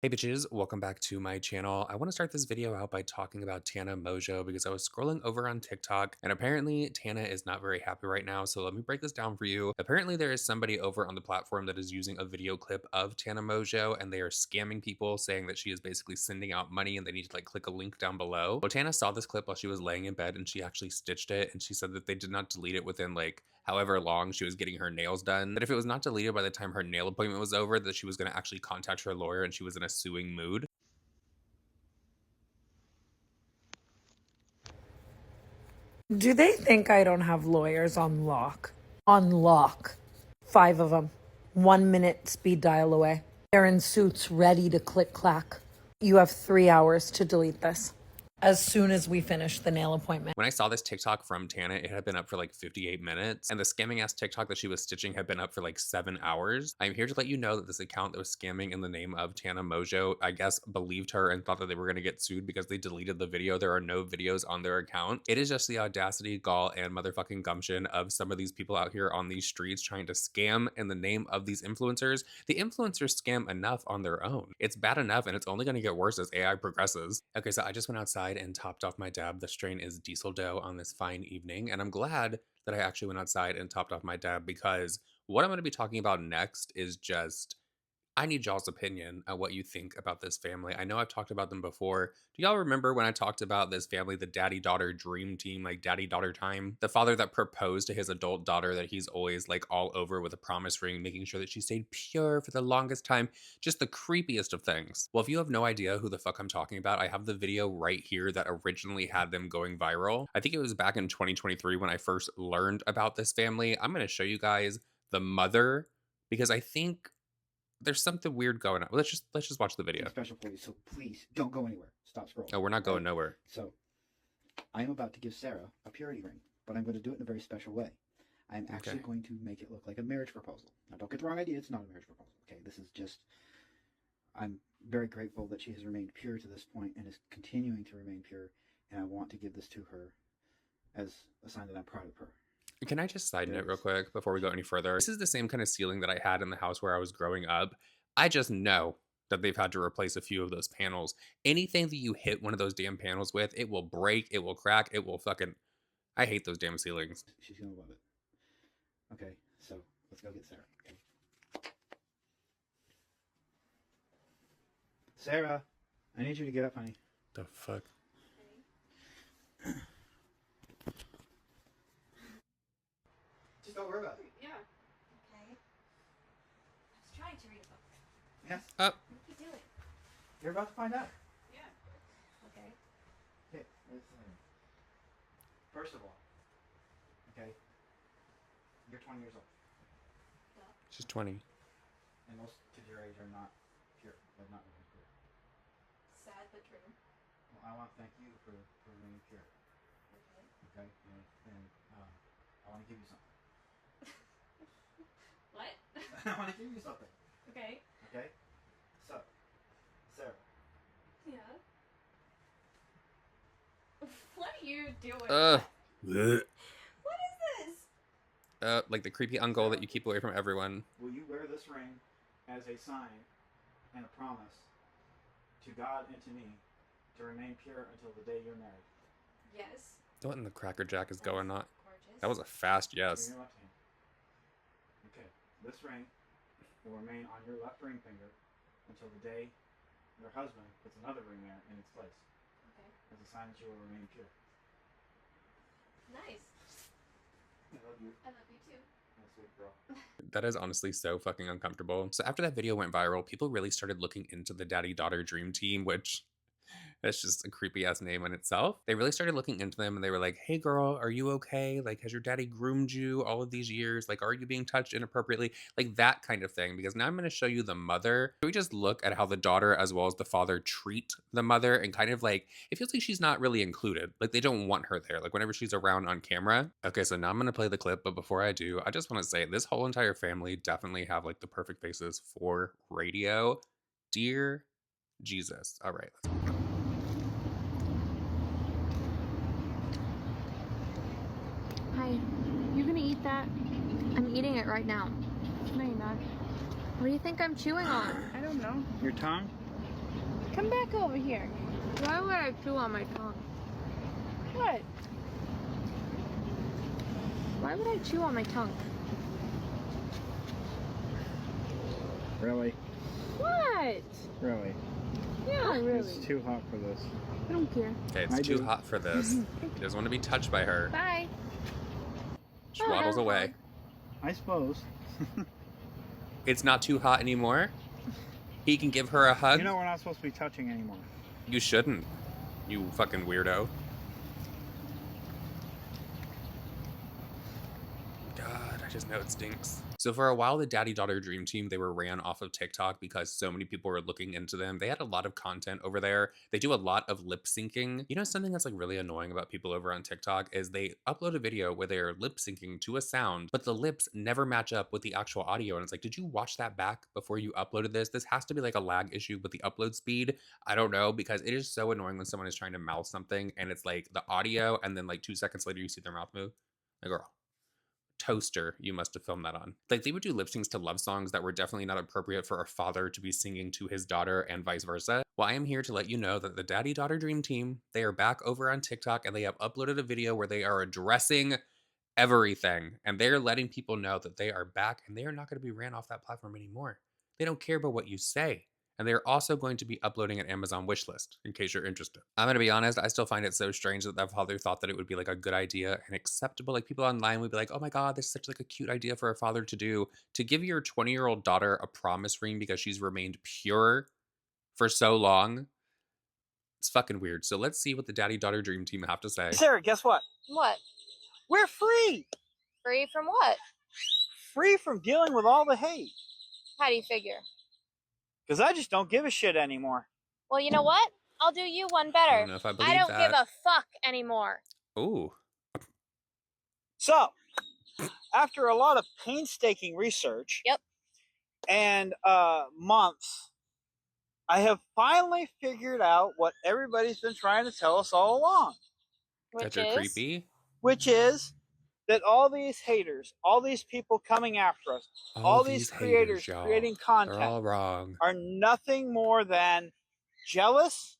Hey bitches, welcome back to my channel. I want to start this video out by talking about Tana Mongeau because I was scrolling over on TikTok and apparently Tana is not very happy right now. So let me break this down for you. Apparently there is somebody over on the platform that is using a video clip of Tana Mongeau and they are scamming people saying that she is basically sending out money and they need to like click a link down below. Well, Tana saw this clip while she was laying in bed and she actually stitched it and she said that they did not delete it within like however long she was getting her nails done. But if it was not deleted by the time her nail appointment was over, that she was going to actually contact her lawyer and she was in a suing mood. Do they think I don't have lawyers on lock? On lock. 5 of them. 1 minute speed dial away. They're in suits ready to click clack. You have 3 hours to delete this. As soon as we finish the nail appointment. When I saw this TikTok from Tana, it had been up for like 58 minutes, and the scamming ass TikTok that she was stitching had been up for like 7 hours. I'm here to let you know that this account that was scamming in the name of Tana Mongeau, I guess, believed her and thought that they were going to get sued because they deleted the video. There are no videos on their account. It is just the audacity, gall, and motherfucking gumption of some of these people out here on these streets trying to scam in the name of these influencers. The influencers scam enough on their own. It's bad enough, and it's only going to get worse as AI progresses. Okay, so I just went outside and topped off my dab. The strain is diesel dough on this fine evening, and I'm glad that I actually went outside and topped off my dab because what I'm going to be talking about next is just I need y'all's opinion on what you think about this family. I know I've talked about them before. Do y'all remember when I talked about this family, the daddy-daughter dream team, like daddy-daughter time? The father that proposed to his adult daughter that he's always like all over with a promise ring, making sure that she stayed pure for the longest time. Just the creepiest of things. Well, if you have no idea who the fuck I'm talking about, I have the video right here that originally had them going viral. I think it was back in 2023 when I first learned about this family. I'm going to show you guys the mother because I think there's something weird going on. Let's just watch the video. Special for you, so please don't go anywhere. Stop scrolling. Oh, we're not going nowhere. So, I am about to give Sarah a purity ring, but I'm going to do it in a very special way. I'm actually going to make it look like a marriage proposal. Now, don't get the wrong idea. It's not a marriage proposal. Okay, this is just. I'm very grateful that she has remained pure to this point and is continuing to remain pure, and I want to give this to her as a sign that I'm proud of her. Can I just side note real quick before we go any further? This is the same kind of ceiling that I had in the house where I was growing up. I just know that they've had to replace a few of those panels. Anything that you hit one of those damn panels with, it will break, it will crack, it will fucking... I hate those damn ceilings. She's going to love it. Okay, so let's go get Sarah. Okay. Sarah, I need you to get up, honey. The fuck? Just don't worry about it. Yeah. Okay. I was trying to read a book. Yes? Up. What are you doing? You're about to find out. Yeah. Okay. Okay, listen. First of all, okay, you're 20 years old, She's 20. and most kids your age are not pure. They're not really pure. Sad but true. Well, I want to thank you for remaining pure, Okay. okay? And I want to give you something. What? I want to give you something, Okay. okay? So, Sarah, Yeah. What are you doing? Blech. What is this? Like the creepy uncle that you keep away from everyone. will you wear this ring as a sign and a promise to God and to me to remain pure until the day you're married? Yes. What in the Cracker Jack is going on? Gorgeous. That was a fast yes. Your left hand. Okay, this ring will remain on your left ring finger until the day your husband puts another ring there in its place, Okay. as a sign that you will remain pure. Nice. I love you. I love you too. That's sweet girl. That is honestly so fucking uncomfortable. So after that video went viral, people really started looking into the daddy-daughter dream team, which that's just a creepy ass name in itself. They really started looking into them and they were like, hey girl, are you okay? Like, has your daddy groomed you all of these years? Like, are you being touched inappropriately? Like that kind of thing. Because now I'm going to show you the mother. We just look at how the daughter as well as the father treat the mother and kind of like, it feels like she's not really included. Like they don't want her there. Like whenever she's around on camera. Okay, so now I'm going to play the clip. But before I do, I just want to say this whole entire family definitely have like the perfect faces for radio. Dear Jesus. All right, let's go. Hi, you gonna eat that? I'm eating it right now. No, you're not. What do you think I'm chewing on? I don't know. Your tongue? Come back over here. Why would I chew on my tongue? What? Why would I chew on my tongue? Really? What? Really? Yeah, really. It's too hot for this. I don't care. Okay, it's I too do. hot for this. He doesn't want to be touched by her. Bye. She waddles away. I suppose. It's not too hot anymore. He can give her a hug. You know we're not supposed to be touching anymore. You shouldn't. You fucking weirdo. God, I just know it stinks. So for a while, the daddy-daughter dream team, they were ran off of TikTok because so many people were looking into them. They had a lot of content over there. They do a lot of lip syncing. You know, something that's like really annoying about people over on TikTok is they upload a video where they're lip syncing to a sound, but the lips never match up with the actual audio. And it's like, did you watch that back before you uploaded this? This has to be like a lag issue with the upload speed. I don't know, because it is so annoying when someone is trying to mouth something and it's like the audio and then like 2 seconds later you see their mouth move. Like, girl, toaster you must have filmed that on. Like, they would do lip syncs to love songs that were definitely not appropriate for a father to be singing to his daughter and vice versa. Well, I am here to let you know that the daddy daughter dream team, they are back over on TikTok and they have uploaded a video where they are addressing everything and they're letting people know that they are back and they are not going to be ran off that platform anymore. They don't care about what you say. And they're also going to be uploading an Amazon wishlist, in case you're interested. I'm going to be honest, I still find it so strange that that father thought that it would be like a good idea and acceptable. Like, people online would be like, oh my God, this is such like a cute idea for a father to do. To give your 20-year-old daughter a promise ring because she's remained pure for so long, it's fucking weird. So let's see what the daddy-daughter dream team have to say. Sarah, guess what? What? We're free. Free from what? Free from dealing with all the hate. How do you figure? Because I just don't give a shit anymore. Well, you know what? I'll do you one I better. don't know if I believe I don't that. give a fuck anymore. Ooh. So, after a lot of painstaking research Yep. and months, I have finally figured out what everybody's been trying to tell us all along. Which That you're is creepy? Which is that all these haters, all these people coming after us, all these creators haters, creating They're content all wrong. are nothing more than jealous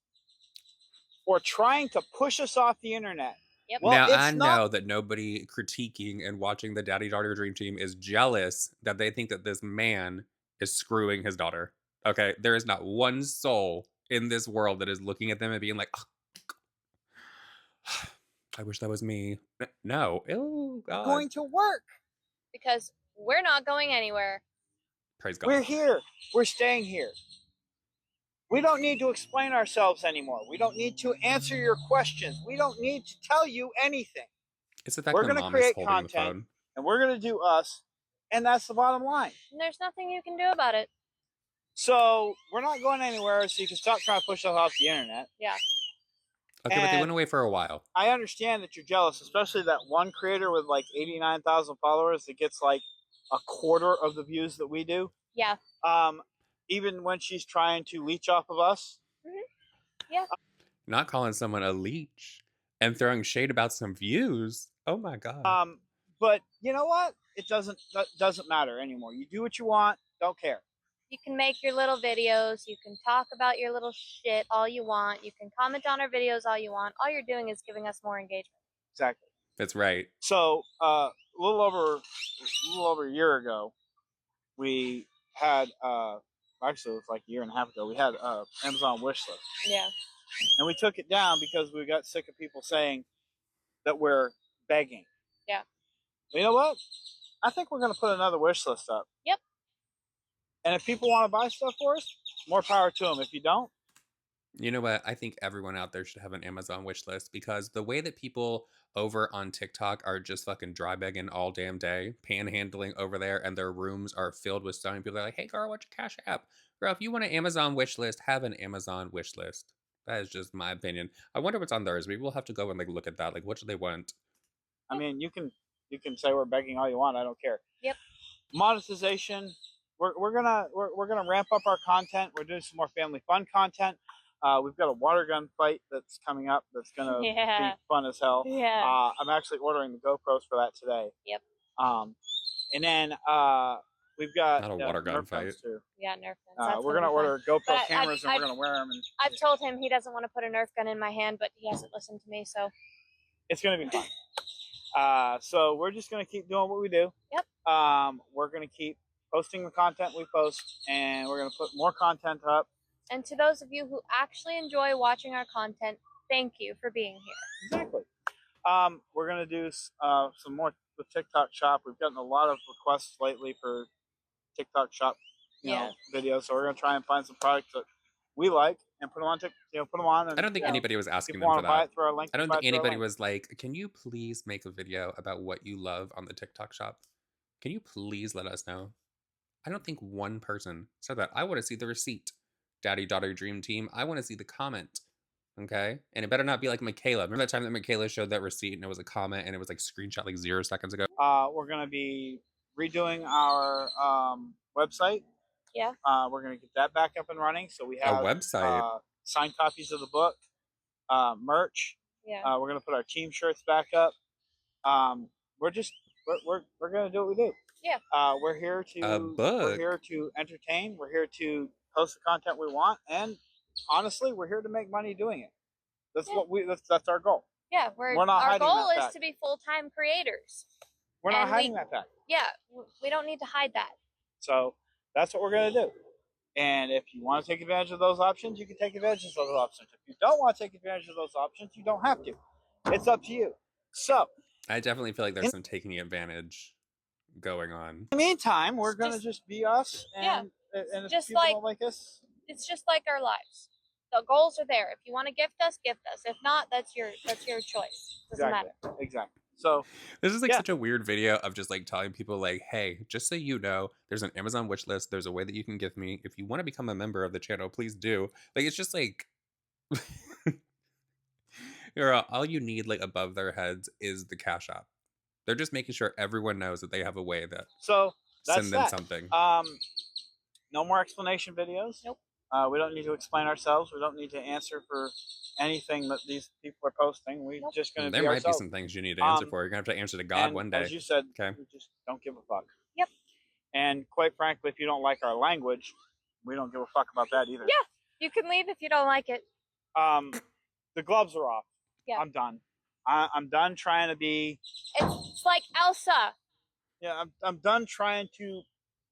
or trying to push us off the internet. Yep. Well, now, it's I not know that nobody critiquing and watching the daddy daughter dream team is jealous that they think that this man is screwing his daughter. Okay, there is not one soul in this world that is looking at them and being like, oh, I wish that was me. No. Oh, God. going to work. because we're not going anywhere. Praise God. We're here. We're staying here. We don't need to explain ourselves anymore. We don't need to answer your questions. We don't need to tell you anything. It's the fact We're that going to mom is create holding the content, phone. and we're going to do us, and that's the bottom line. And there's nothing you can do about it. So we're not going anywhere, so you can stop trying to push us off the internet. Yeah. Okay, but they And went away for a while. I understand that you're jealous, especially that one creator with like 89,000 followers that gets like a quarter of the views that we do. Yeah. Even when she's trying to leech off of us. Yeah. Not calling someone a leech and throwing shade about some views. Oh my God. But you know what? It doesn't matter anymore. You do what you want. Don't care. You can make your little videos. You can talk about your little shit all you want. You can comment on our videos all you want. All you're doing is giving us more engagement. Exactly. That's right. So a little over a year ago, we had actually it was like a year and a half ago. We had Amazon wish list. Yeah. And we took it down because we got sick of people saying that we're begging. Yeah. You know what? I think we're going to put another wish list up. Yep. And if people want to buy stuff for us, more power to them. If you don't, You know what? I think everyone out there should have an Amazon wish list, because the way that people over on TikTok are just fucking dry begging all damn day, panhandling over there, and their rooms are filled with so many people. They're like, hey, girl, what's your Cash App? Girl, if you want an Amazon wish list, have an Amazon wish list. That is just my opinion. I wonder what's on theirs. Maybe we'll have to go and like look at that. Like, what do they want? I mean, you can say we're begging all you want. I don't care. Yep. Monetization. We're gonna ramp up our content. We're doing some more family fun content. We've got a water gun fight that's coming up. That's gonna be fun as hell. Yeah. I'm actually ordering the GoPros for that today. Yep. And then We've got Not a water gun Nerf fight. guns too. Yeah, Nerf guns. That's We're gonna be fun. order GoPro But cameras and we're gonna wear them. And I've told him he doesn't want to put a Nerf gun in my hand, but he hasn't listened to me, so it's gonna be fun. So we're just gonna keep doing what we do. Yep. We're gonna keep posting the content we post, and we're gonna put more content up. And to those of you who actually enjoy watching our content, thank you for being here. Exactly. We're gonna do some more with TikTok Shop. We've gotten a lot of requests lately for TikTok Shop, you know, videos. So we're gonna try and find some products that we like and put them on. Put them on. And, I don't think anybody was asking people them for buy that. it through our link. I don't think anybody was like, "Can you please make a video about what you love on the TikTok Shop? Can you please let us know?" I don't think one person said that. I want to see the receipt. Daddy, daughter, dream team. I want to see the comment. Okay? And it better not be like Michaela. Remember that time that Michaela showed that receipt and it was a comment and it was like screenshot like 0 seconds ago? We're going to be redoing our website. Yeah. We're going to get that back up and running. So we have a website. Signed copies of the book, merch. Yeah. We're going to put our team shirts back up. We're going to do what we do. Yeah. We're here to entertain. We're here to post the content we want, and honestly, we're here to make money doing it. That's our goal. Yeah, our goal is to be full-time creators. We're not hiding that fact. Yeah, we don't need to hide that. So that's what we're gonna do. And if you want to take advantage of those options, you can take advantage of those options. If you don't want to take advantage of those options, you don't have to. It's up to you. So I definitely feel like there's some taking advantage going on. In the meantime, we're gonna just be us, and if just people don't like us, it's just like our lives. The goals are there. If you want to gift us, gift us. If not, that's your choice. Doesn't matter. Exactly. So this is like such a weird video of just like telling people like, hey, just so you know, there's an Amazon wish list. There's a way that you can gift me. If you want to become a member of the channel, please do. Like, it's just like all you need like above their heads is the Cash App. They're just making sure everyone knows that they have a way that send them something. No more explanation videos. Nope. We don't need to explain ourselves. We don't need to answer for anything that these people are posting. We're just going to There might be some things you need to answer for. You're going to have to answer to God one day. As you said, okay. We just don't give a fuck. Yep. And quite frankly, if you don't like our language, we don't give a fuck about that either. Yeah. You can leave if you don't like it. The gloves are off. Yeah. I'm done. I'm done trying to be... It's like Elsa. Yeah, I'm done trying to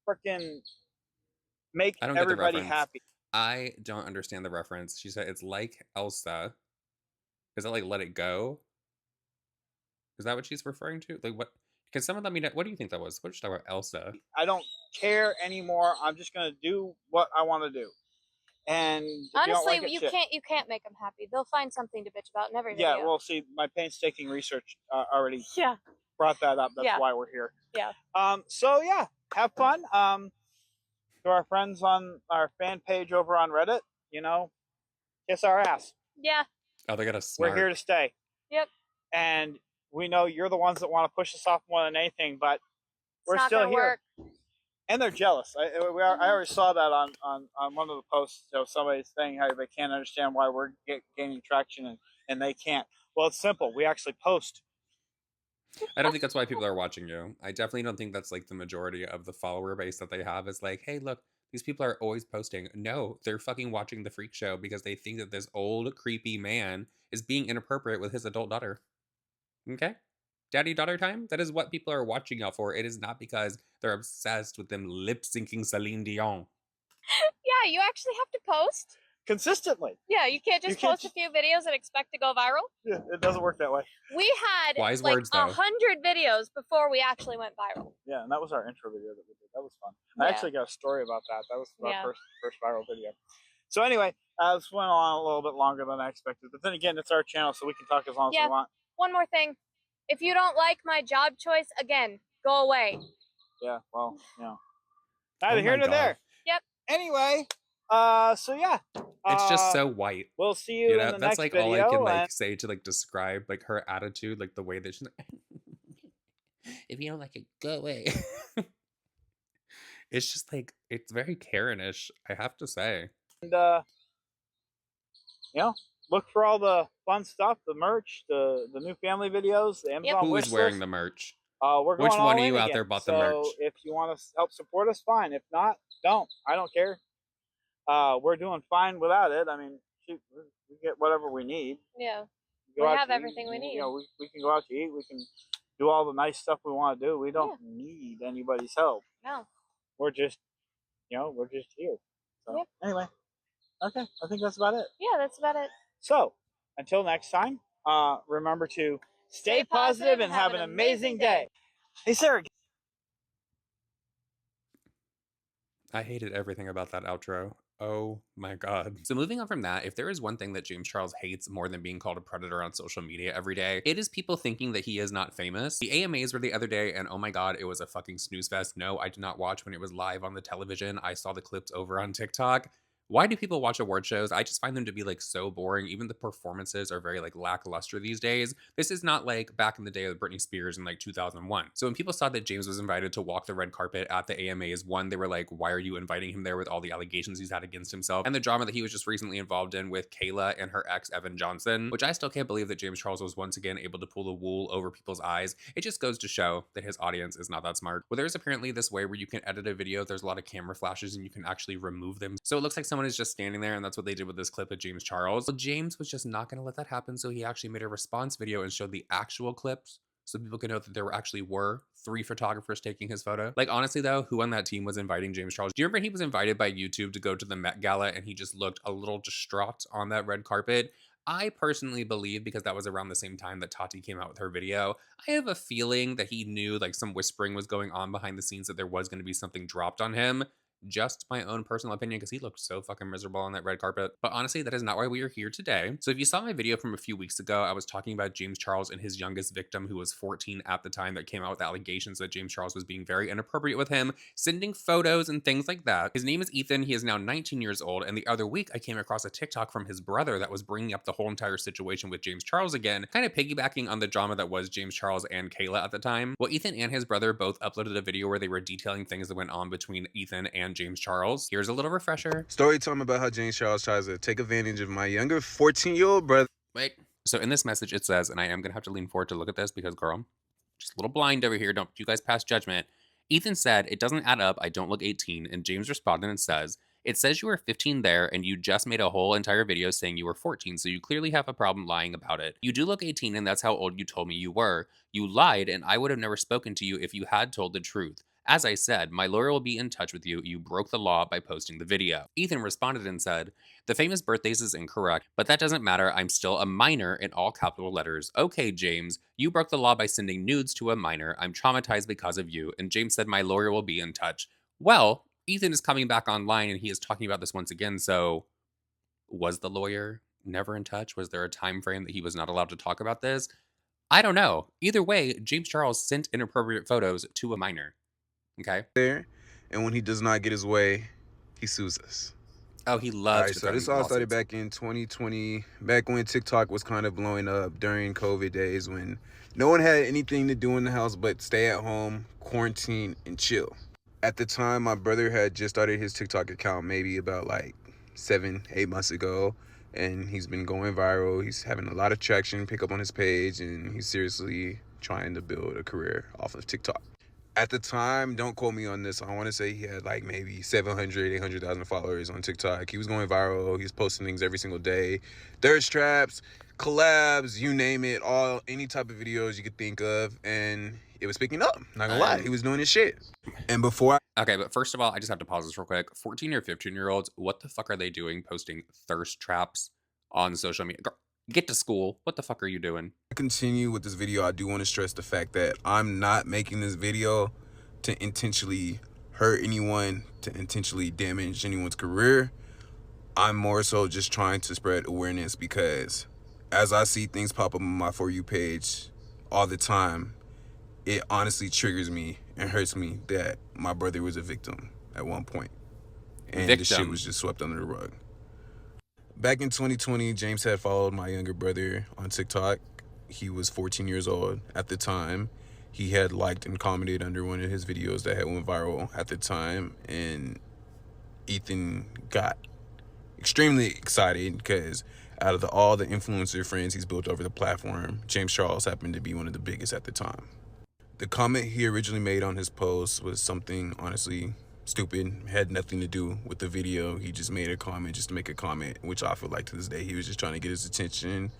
freaking make everybody happy. I don't understand the reference. She said it's like Elsa. Is that like Let It Go? Is that what she's referring to? Like what? Because some of them, what do you think that was? What did she talk about Elsa? I don't care anymore. I'm just gonna do what I want to do. And honestly, you can't make them happy. They'll find something to bitch about in every video. Yeah, well, see, my painstaking research already yeah. brought that up. That's why we're here. Yeah. So yeah, have fun. To our friends on our fan page over on Reddit, kiss our ass. Yeah. Oh, they got a We're here to stay. Yep. And we know you're the ones that want to push us off more than anything, but we're still here. Work. And they're jealous. I already saw that on one of the posts. Somebody's saying how they can't understand why we're gaining traction and they can't. Well, it's simple. We actually post. I don't think that's why people are watching you. I definitely don't think that's like the majority of the follower base that they have is like, hey, look, these people are always posting. No, they're fucking watching the freak show because they think that this old creepy man is being inappropriate with his adult daughter. Okay? Daddy-daughter time? That is what people are watching y'all for. It is not because they're obsessed with them lip-syncing Celine Dion. Yeah, you actually have to post. Consistently. Yeah, you can't just post a few videos and expect to go viral. Yeah, it doesn't work that way. We had Wise like words, though. 100 videos before we actually went viral. Yeah, and that was our intro video that we did. That was fun. I actually got a story about that. That was our first viral video. So anyway, this went on a little bit longer than I expected. But then again, it's our channel, so we can talk as long as we want. One more thing. If you don't like my job choice, again, go away. Yeah, well, neither here nor there. Yep. Anyway, so yeah. It's just so white. We'll see you in the that's next like video. All I can like say to like describe like her attitude, like the way that she's like, if you don't like it, go away. It's just like, it's very Karen-ish, I have to say. And look for all the fun stuff, the merch, the new family videos, the Amazon wish Who's wearing list. the merch? We're Which going one all of in you out there again. bought the So merch? if you want to help support us, fine. If not, don't. I don't care. We're doing fine without it. I mean, shoot, we get whatever we need. Yeah. We have to everything eat. we need. You know, we can go out to eat. We can do all the nice stuff we want to do. We don't need anybody's help. No. We're just, we're just here. So anyway, okay, I think that's about it. Yeah, that's about it. So until next time, remember to stay positive and have an amazing day. Hey, Sarah. I hated everything about that outro. Oh my god. So moving on from that, if there is one thing that James Charles hates more than being called a predator on social media every day, it is people thinking that he is not famous. The AMAs were the other day, and oh my god, it was a fucking snooze fest. No, I did not watch when it was live on the television. I saw the clips over on TikTok. Why do people watch award shows? I just find them to be like so boring. Even the performances are very like lackluster these days. This is not like back in the day with Britney Spears in like 2001. So when people saw that James was invited to walk the red carpet at the AMAs, one, they were like, why are you inviting him there with all the allegations he's had against himself and the drama that he was just recently involved in with Kayla and her ex, Evan Johnson, which I still can't believe that James Charles was once again able to pull the wool over people's eyes. It just goes to show that his audience is not that smart. Well, there's apparently this way where you can edit a video. There's a lot of camera flashes and you can actually remove them. So it looks like someone is just standing there, and that's what they did with this clip of James Charles. Well, James was just not going to let that happen, so he actually made a response video and showed the actual clips so people could know that there actually were 3 photographers taking his photo. Like, honestly though, who on that team was inviting James Charles? Do you remember he was invited by YouTube to go to the Met Gala and he just looked a little distraught on that red carpet? I personally believe, because that was around the same time that Tati came out with her video, I have a feeling that he knew like some whispering was going on behind the scenes that there was going to be something dropped on him. Just my own personal opinion, because he looked so fucking miserable on that red carpet. But honestly, that is not why we are here today. So if you saw my video from a few weeks ago, I was talking about James Charles and his youngest victim, who was 14 at the time, that came out with allegations that James Charles was being very inappropriate with him, sending photos and things like that. His name is Ethan. He is now 19 years old. And the other week, I came across a TikTok from his brother that was bringing up the whole entire situation with James Charles again, kind of piggybacking on the drama that was James Charles and Kayla at the time. Well, Ethan and his brother both uploaded a video where they were detailing things that went on between Ethan and James Charles. Here's a little refresher. Story time about how James Charles tries to take advantage of my younger 14-year-old brother. Wait. So in this message, it says, and I am going to have to lean forward to look at this because, girl, just a little blind over here. Don't you guys pass judgment. Ethan said, "It doesn't add up. I don't look 18. And James responded and says, "It says you were 15 there, and you just made a whole entire video saying you were 14, so you clearly have a problem lying about it. You do look 18, and that's how old you told me you were. You lied, and I would have never spoken to you if you had told the truth. As I said, my lawyer will be in touch with you. You broke the law by posting the video." Ethan responded and said, "The famous birthdays is incorrect, but that doesn't matter. I'm still a minor," in all capital letters. "Okay, James, you broke the law by sending nudes to a minor. I'm traumatized because of you." And James said, "My lawyer will be in touch." Well, Ethan is coming back online and he is talking about this once again. So was the lawyer never in touch? Was there a time frame that he was not allowed to talk about this? I don't know. Either way, James Charles sent inappropriate photos to a minor. Okay. There, and when he does not get his way, he sues us. Oh, he loves. Alright, so this all started back in 2020, back when TikTok was kind of blowing up during COVID days, when no one had anything to do in the house but stay at home, quarantine, and chill. At the time, my brother had just started his TikTok account maybe about like 7-8 months ago, and he's been going viral. He's having a lot of traction, pick up on his page, and he's seriously trying to build a career off of TikTok. At the time, don't quote me on this, I want to say he had like maybe 700, 800,000 followers on TikTok. He was going viral. He was posting things every single day. Thirst traps, collabs, you name it, any type of videos you could think of. And it was picking up. Not gonna lie, he was doing his shit. And before Okay, but first of all, I just have to pause this real quick. 14 or 15-year-olds, what the fuck are they doing posting thirst traps on social media? Girl, get to school. What the fuck are you doing? I continue with this video, I do want to stress the fact that I'm not making this video to intentionally hurt anyone, to intentionally damage anyone's career. I'm more so just trying to spread awareness, because as I see things pop up on my For You page all the time, it honestly triggers me and hurts me that my brother was a victim at one point. And this shit was just swept under the rug. Back in 2020, James had followed my younger brother on TikTok. He was 14 years old at the time. He had liked and commented under one of his videos that had went viral at the time. And Ethan got extremely excited because out of all the influencer friends he's built over the platform, James Charles happened to be one of the biggest at the time. The comment he originally made on his post was something honestly stupid, had nothing to do with the video. He just made a comment just to make a comment, which I feel like to this day he was just trying to get his attention,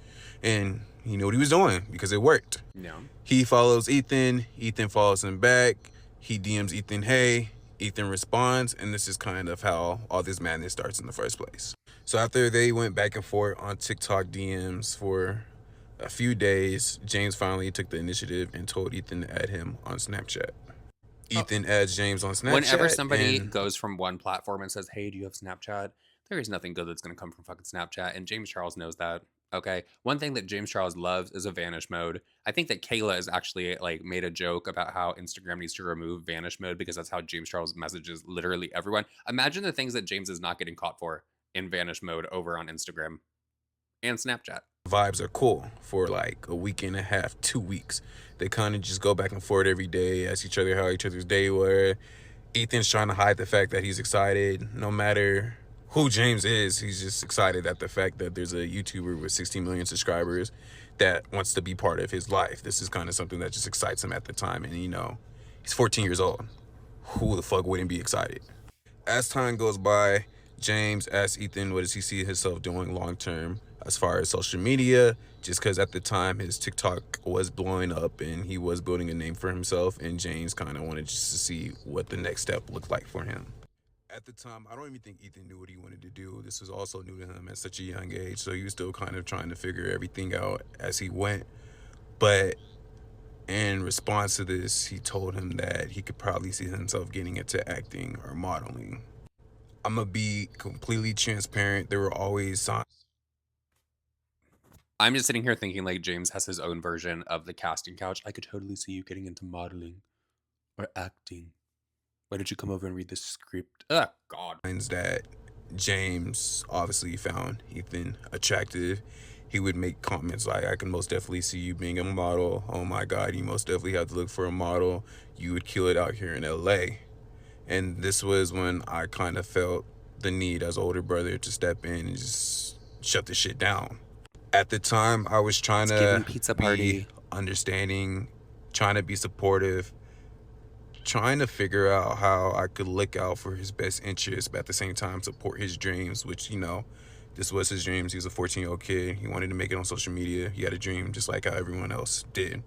and he knew what he was doing because it worked. Yeah. He follows Ethan follows him back, he DMs Ethan, hey, Ethan responds, and this is kind of how all this madness starts in the first place. So after they went back and forth on TikTok DMs for a few days, James finally took the initiative and told Ethan to add him on Snapchat. Ethan adds James on Snapchat. Whenever somebody goes from one platform and says, hey, do you have Snapchat? There is nothing good that's going to come from fucking Snapchat. And James Charles knows that. Okay. One thing that James Charles loves is a vanish mode. I think that Kayla has actually like made a joke about how Instagram needs to remove vanish mode because that's how James Charles messages literally everyone. Imagine the things that James is not getting caught for in vanish mode over on Instagram and Snapchat. Vibes are cool for like a week and a half, 2 weeks. They kind of just go back and forth every day, ask each other how each other's day were. Ethan's trying to hide the fact that he's excited. No matter who James is, he's just excited at the fact that there's a YouTuber with 16 million subscribers that wants to be part of his life. This is kind of something that just excites him at the time. And you know, he's 14 years old. Who the fuck wouldn't be excited? As time goes by, James asks Ethan what does he see himself doing long term as far as social media, just because at the time his TikTok was blowing up and he was building a name for himself, and James kind of wanted just to see what the next step looked like for him. At the time, I don't even think Ethan knew what he wanted to do. This was also new to him at such a young age, so he was still kind of trying to figure everything out as he went. But in response to this, he told him that he could probably see himself getting into acting or modeling. I'm gonna be completely transparent. There were always signs. I'm just sitting here thinking like James has his own version of the casting couch. I could totally see you getting into modeling or acting. Why don't you come over and read the script? Oh, God. That James obviously found Ethan attractive. He would make comments like, I can most definitely see you being a model. Oh my God, you most definitely have to look for a model. You would kill it out here in LA. And this was when I kind of felt the need as older brother to step in and just shut the shit down. At the time, I was trying to be understanding, trying to be supportive, trying to figure out how I could look out for his best interests, but at the same time support his dreams, which, you know, this was his dreams. He was a 14-year-old kid. He wanted to make it on social media. He had a dream just like how everyone else did.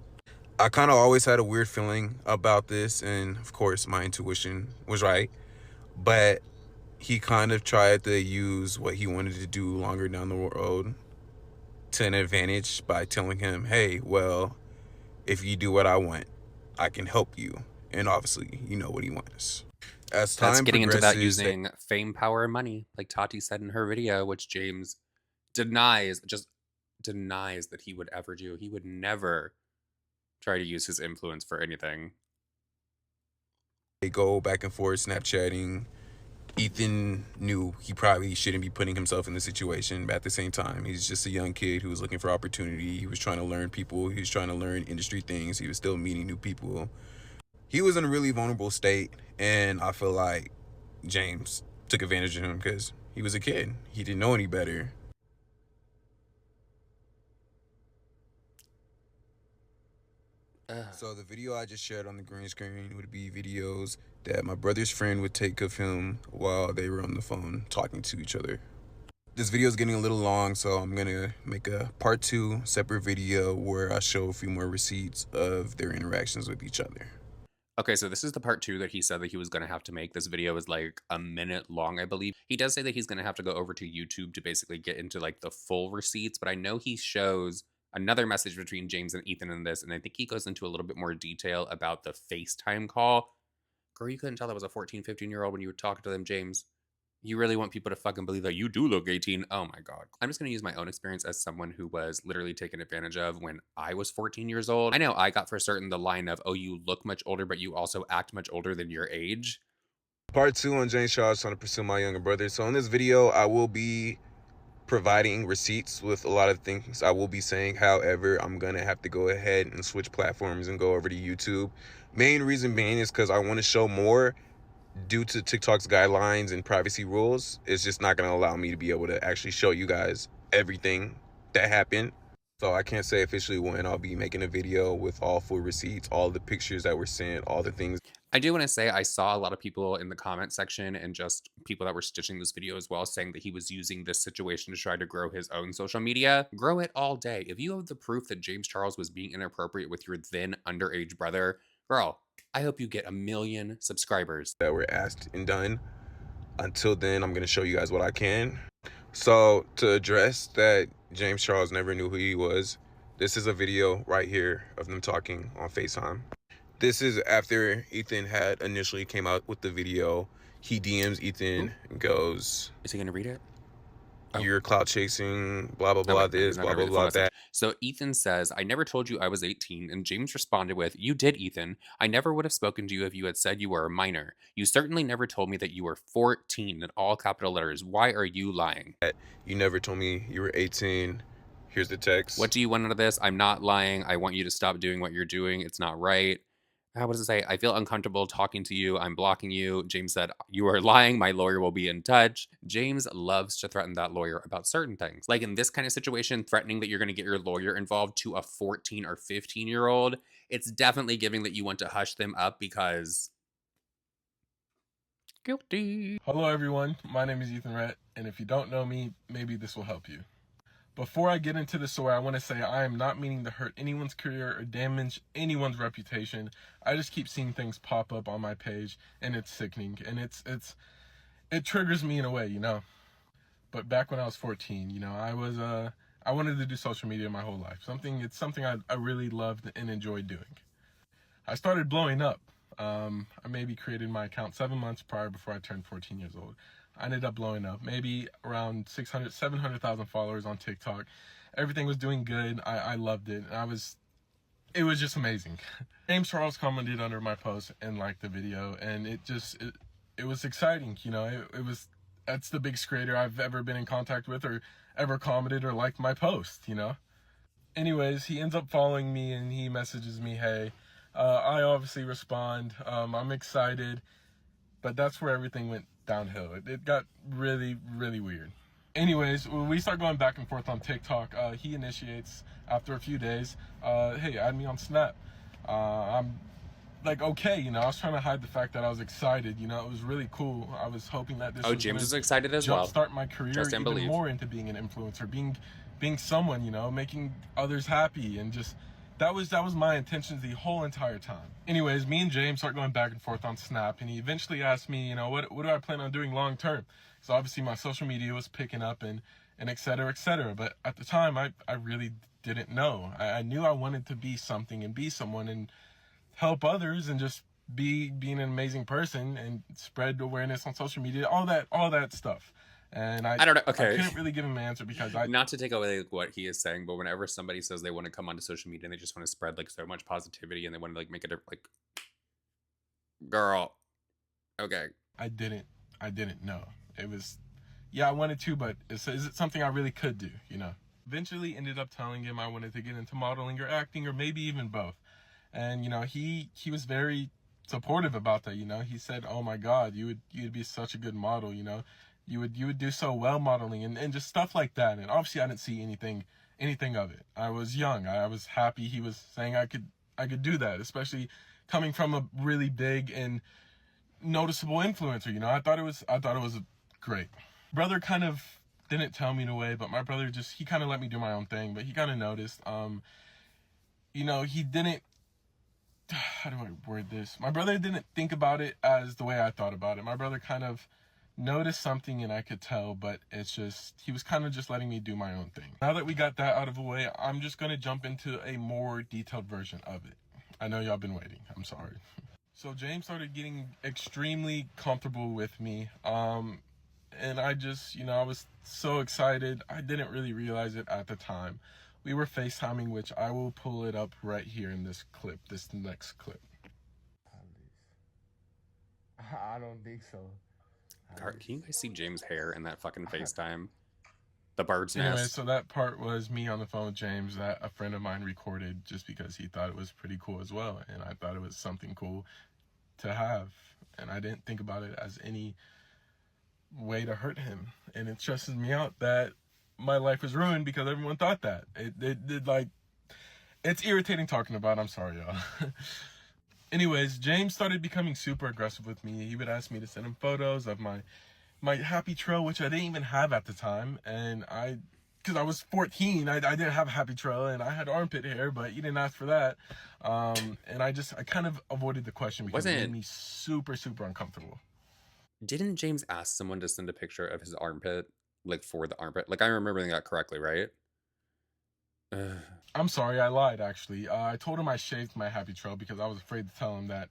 I kind of always had a weird feeling about this, and of course my intuition was right, but he kind of tried to use what he wanted to do longer down the road to an advantage by telling him, hey, well, if you do what I want, I can help you. And obviously, you know what he wants. As time That's getting into that progresses, using fame, power, and money, like Tati said in her video, which James denies that he would ever do. He would never try to use his influence for anything. They go back and forth Snapchatting. Ethan knew he probably shouldn't be putting himself in this situation, but at the same time, he's just a young kid who was looking for opportunity. He was trying to learn people. He was trying to learn industry things. He was still meeting new people. He was in a really vulnerable state, and I feel like James took advantage of him because he was a kid. He didn't know any better. So the video I just shared on the green screen would be videos that my brother's friend would take of him while they were on the phone talking to each other. This video is getting a little long, so I'm gonna make a part 2 separate video where I show a few more receipts of their interactions with each other. Okay, so this is the part 2 that he said that he was going to have to make. This video is like a minute long, I believe. He does say that he's going to have to go over to YouTube to basically get into like the full receipts, but I know he shows another message between James and Ethan in this, and I think he goes into a little bit more detail about the FaceTime call. Girl, you couldn't tell that was a 14, 15-year-old when you were talking to them, James. You really want people to fucking believe that you do look 18. Oh my God. I'm just going to use my own experience as someone who was literally taken advantage of when I was 14 years old. I know I got for certain the line of, oh, you look much older, but you also act much older than your age. Part 2 on James Charles trying to pursue my younger brother. So in this video, I will be providing receipts with a lot of things I will be saying. However, I'm going to have to go ahead and switch platforms and go over to YouTube. Main reason being is because I want to show more. Due to TikTok's guidelines and privacy rules, it's just not going to allow me to be able to actually show you guys everything that happened. So I can't say officially when I'll be making a video with all full receipts, all the pictures that were sent, all the things. I do want to say I saw a lot of people in the comment section and just people that were stitching this video as well saying that he was using this situation to try to grow his own social media. Grow it all day. If you have the proof that James Charles was being inappropriate with your then underage brother, girl, I hope you get 1 million subscribers. That were asked and done. Until then, I'm going to show you guys what I can. So to address that James Charles never knew who he was, this is a video right here of them talking on FaceTime. This is after Ethan had initially came out with the video. He DMs Ethan and goes, Is he going to read it? You're clout chasing, blah, blah, blah, this, blah, blah, blah, that. So Ethan says, I never told you I was 18. And James responded with, you did, Ethan. I never would have spoken to you if you had said you were a minor. You certainly never told me that you were 14 in all capital letters. Why are you lying? You never told me you were 18. Here's the text. What do you want out of this? I'm not lying. I want you to stop doing what you're doing. It's not right. What does it say? I feel uncomfortable talking to you. I'm blocking you. James said, you are lying. My lawyer will be in touch. James loves to threaten that lawyer about certain things. Like in this kind of situation, threatening that you're going to get your lawyer involved to a 14 or 15-year-old, it's definitely giving that you want to hush them up because guilty. Hello everyone, my name is Ethan Rhett, and if you don't know me, maybe this will help you. Before I get into the story, I want to say I am not meaning to hurt anyone's career or damage anyone's reputation. I just keep seeing things pop up on my page, and it's sickening, and it triggers me in a way, you know. But back when I was 14, you know, I wanted to do social media my whole life. It's something I really loved and enjoyed doing. I started blowing up. I maybe created my account 7 months prior before I turned 14 years old. I ended up blowing up, maybe around 700,000 followers on TikTok. Everything was doing good. I loved it. It was just amazing. James Charles commented under my post and liked the video, and it was exciting. You know, that's the biggest creator I've ever been in contact with or ever commented or liked my post, you know. Anyways, he ends up following me and he messages me, hey, I obviously respond. I'm excited, but that's where everything went downhill. It got really, really weird. Anyways, we start going back and forth on TikTok. He initiates after a few days, hey, add me on Snap. I'm like, okay, you know, I was trying to hide the fact that I was excited. You know, it was really cool. I was hoping that this James was excited as well. Start my career even more into being an influencer, being someone, you know, making others happy, and just that was my intentions the whole entire time. Anyways, me and James start going back and forth on Snap, and he eventually asked me, you know, what do I plan on doing long term? So obviously my social media was picking up and et cetera, et cetera. But at the time, I really didn't know. I knew I wanted to be something and be someone and help others and just being an amazing person and spread awareness on social media, all that stuff. And I don't know. Okay. I couldn't really give him an answer because not to take away what he is saying, but whenever somebody says they want to come onto social media and they just want to spread like so much positivity and they want to like make it like, girl, okay. I didn't know. It was, yeah, I wanted to, but is it something I really could do? You know. Eventually, ended up telling him I wanted to get into modeling or acting or maybe even both, and you know he was very supportive about that. You know, he said, "Oh my God, you'd be such a good model. You know." You would do so well modeling and just stuff like that. And obviously I didn't see anything of it. I was young. I was happy he was saying I could do that, especially coming from a really big and noticeable influencer. You know, I thought it was great. Brother kind of didn't tell me in a way, but my brother he kind of let me do my own thing, but he kind of noticed. You know, he didn't, how do I word this? My brother didn't think about it as the way I thought about it. My brother kind of noticed something and I could tell, but it's just, he was kind of just letting me do my own thing. Now that we got that out of the way, I'm just going to jump into a more detailed version of it. I know y'all been waiting. I'm sorry. So James started getting extremely comfortable with me. And I just, you know, I was so excited. I didn't really realize it at the time. We were FaceTiming, which I will pull it up right here in this clip, this next clip. I don't think so. Can you guys see James' hair in that fucking FaceTime? The bird's nest. Anyway, so that part was me on the phone with James that a friend of mine recorded just because he thought it was pretty cool as well. And I thought it was something cool to have. And I didn't think about it as any way to hurt him. And it stresses me out that my life was ruined because everyone thought that. It like, it's irritating talking about. I'm sorry, y'all. Anyways, James started becoming super aggressive with me. He would ask me to send him photos of my happy trail, which I didn't even have at the time. And because I was 14, I didn't have a happy trail, and I had armpit hair, but you didn't ask for that. And I kind of avoided the question because it made me super, super uncomfortable. Didn't James ask someone to send a picture of his armpit, like for the armpit? Like, I'm remembering that correctly, right? I'm sorry, I lied, actually. I told him I shaved my happy trail because I was afraid to tell him that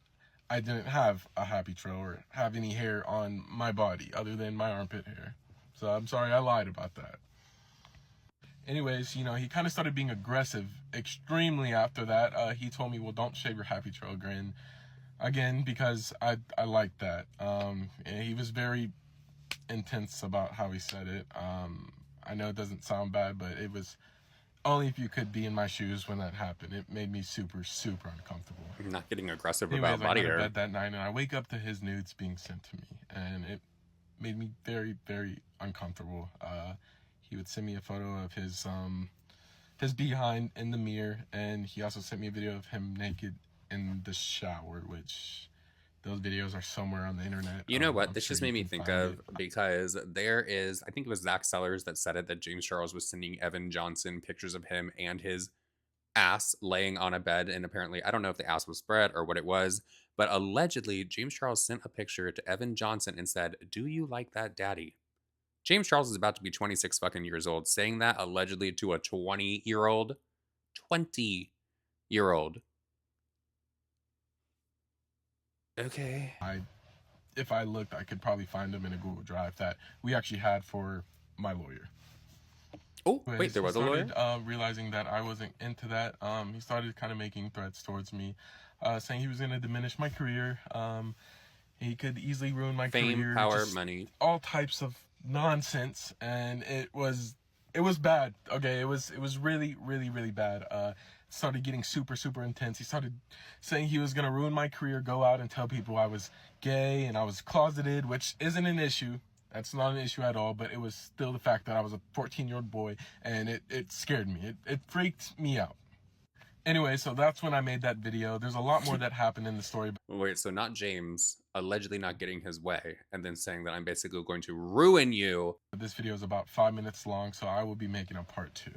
I didn't have a happy trail or have any hair on my body other than my armpit hair. So I'm sorry, I lied about that. Anyways, you know, he kind of started being aggressive extremely after that. He told me, well, don't shave your happy trail again, because I liked that. And he was very intense about how he said it. I know it doesn't sound bad, but it was only if you could be in my shoes when that happened. It made me super, super uncomfortable. I'm not getting aggressive Anyways, about body I go hair. to bed that night, and I wake up to his nudes being sent to me, and it made me very, very uncomfortable. He would send me a photo of his behind in the mirror, and he also sent me a video of him naked in the shower, which those videos are somewhere on the internet. You know what? This just made me think of, because there is, I think it was Zach Sellers that said it, that James Charles was sending Evan Johnson pictures of him and his ass laying on a bed. And apparently, I don't know if the ass was spread or what it was, but allegedly, James Charles sent a picture to Evan Johnson and said, "Do you like that, daddy?" James Charles is about to be 26 fucking years old, saying that allegedly to a 20-year-old. 20-year-old. Okay. If I looked, I could probably find them in a Google Drive that we actually had for my lawyer. Oh, wait, there was a lawyer? Realizing that I wasn't into that, he started kind of making threats towards me, saying he was going to diminish my career. He could easily ruin my career. Fame, power, money. All types of nonsense, and it was bad. Okay, it was really, really, really bad. Started getting super, super intense. He started saying he was gonna ruin my career, go out and tell people I was gay and I was closeted, which isn't an issue. That's not an issue at all, but it was still the fact that I was a 14-year-old boy, and it scared me. It freaked me out. Anyway, so that's when I made that video. There's a lot more that happened in the story. Wait, so not James allegedly not getting his way and then saying that I'm basically going to ruin you. This video is about 5 minutes long, so I will be making a part 2.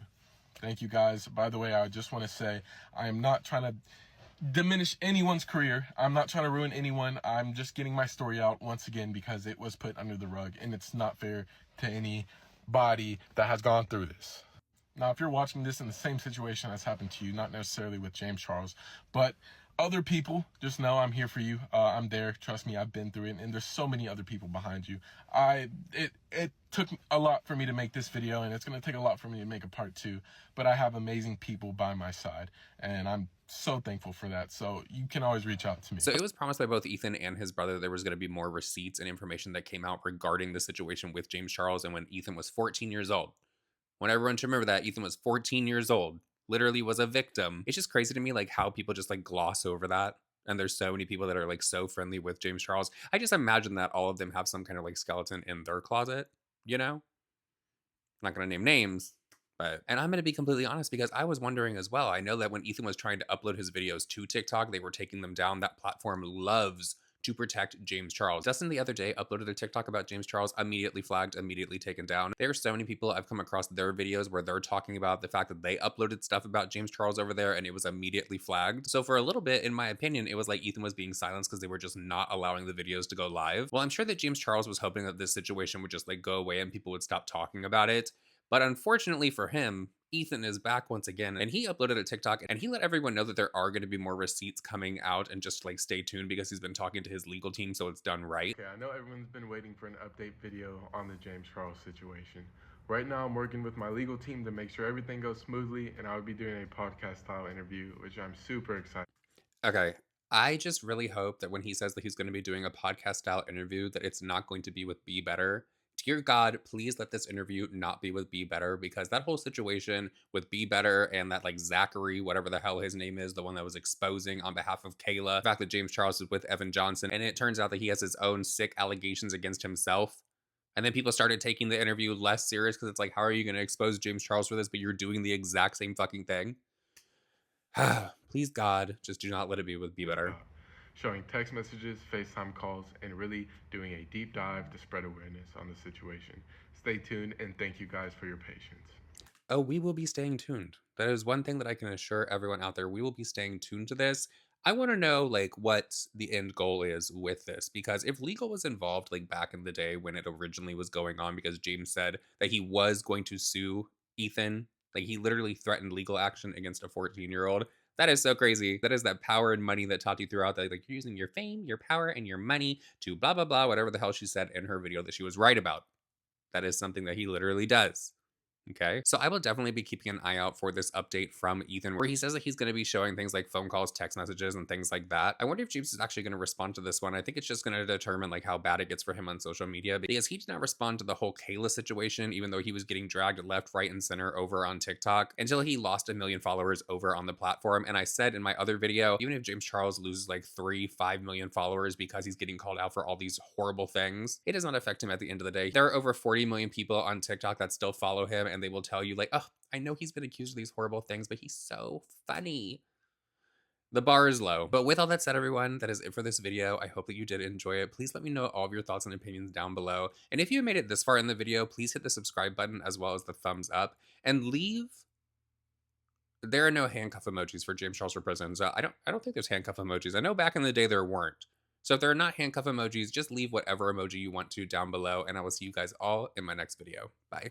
Thank you, guys. By the way, I just want to say I am not trying to diminish anyone's career. I'm not trying to ruin anyone. I'm just getting my story out once again because it was put under the rug, and it's not fair to anybody that has gone through this. Now, if you're watching this in the same situation as happened to you, not necessarily with James Charles, but other people, just know I'm here for you. I'm there. Trust me, I've been through it, and there's so many other people behind you. It took a lot for me to make this video, and it's going to take a lot for me to make a part 2, but I have amazing people by my side, and I'm so thankful for that. So you can always reach out to me. So it was promised by both Ethan and his brother there was going to be more receipts and information that came out regarding the situation with James Charles and when Ethan was 14 years old. I want everyone to remember that Ethan was 14 years old, literally was a victim. It's just crazy to me, like, how people just like gloss over that. And there's so many people that are like so friendly with James Charles. I just imagine that all of them have some kind of like skeleton in their closet, you know? I'm not going to name names, and I'm going to be completely honest because I was wondering as well. I know that when Ethan was trying to upload his videos to TikTok, they were taking them down. That platform loves to protect James Charles. Dustin the other day uploaded a TikTok about James Charles, immediately flagged, immediately taken down. There are so many people I've come across their videos where they're talking about the fact that they uploaded stuff about James Charles over there and it was immediately flagged. So for a little bit, in my opinion, it was like Ethan was being silenced because they were just not allowing the videos to go live. Well, I'm sure that James Charles was hoping that this situation would just like go away and people would stop talking about it. But unfortunately for him, Ethan is back once again, and he uploaded a TikTok and he let everyone know that there are going to be more receipts coming out, and just like stay tuned because he's been talking to his legal team so it's done right. Okay, I know everyone's been waiting for an update video on the James Charles situation. Right now I'm working with my legal team to make sure everything goes smoothly, and I'll be doing a podcast style interview, which I'm super excited. Okay. I just really hope that when he says that he's going to be doing a podcast style interview, that it's not going to be with Be Better. Dear God, please let this interview not be with Be Better, because that whole situation with Be Better and that like Zachary, whatever the hell his name is, the one that was exposing on behalf of Kayla, the fact that James Charles is with Evan Johnson, and it turns out that he has his own sick allegations against himself. And then people started taking the interview less serious because it's like, how are you going to expose James Charles for this, but you're doing the exact same fucking thing? Please, God, just do not let it be better. Showing text messages, FaceTime calls, and really doing a deep dive to spread awareness on the situation. Stay tuned, and thank you guys for your patience. Oh, we will be staying tuned. That is one thing that I can assure everyone out there. We will be staying tuned to this. I want to know like what the end goal is with this, because if legal was involved like back in the day when it originally was going on, because James said that he was going to sue Ethan, like he literally threatened legal action against a 14-year-old. That is so crazy. That is that power and money that Tati threw out, that like you're using your fame, your power, and your money to blah blah blah, whatever the hell she said in her video that she was right about. That is something that he literally does. Okay, so I will definitely be keeping an eye out for this update from Ethan, where he says that he's going to be showing things like phone calls, text messages, and things like that. I wonder if James is actually going to respond to this one. I think it's just going to determine like how bad it gets for him on social media, because he did not respond to the whole Kayla situation, even though he was getting dragged left, right, and center over on TikTok until he lost 1 million followers over on the platform. And I said in my other video, even if James Charles loses like 3-5 million followers because he's getting called out for all these horrible things, it does not affect him at the end of the day. There are over 40 million people on TikTok that still follow him, and they will tell you like, oh, I know he's been accused of these horrible things, but he's so funny. The bar is low. But with all that said, everyone, that is it for this video. I hope that you did enjoy it. Please let me know all of your thoughts and opinions down below. And if you made it this far in the video, please hit the subscribe button as well as the thumbs up, and leave. There are no handcuff emojis for James Charles for prison. So I don't think there's handcuff emojis. I know back in the day there weren't. So if there are not handcuff emojis, just leave whatever emoji you want to down below, and I will see you guys all in my next video. Bye.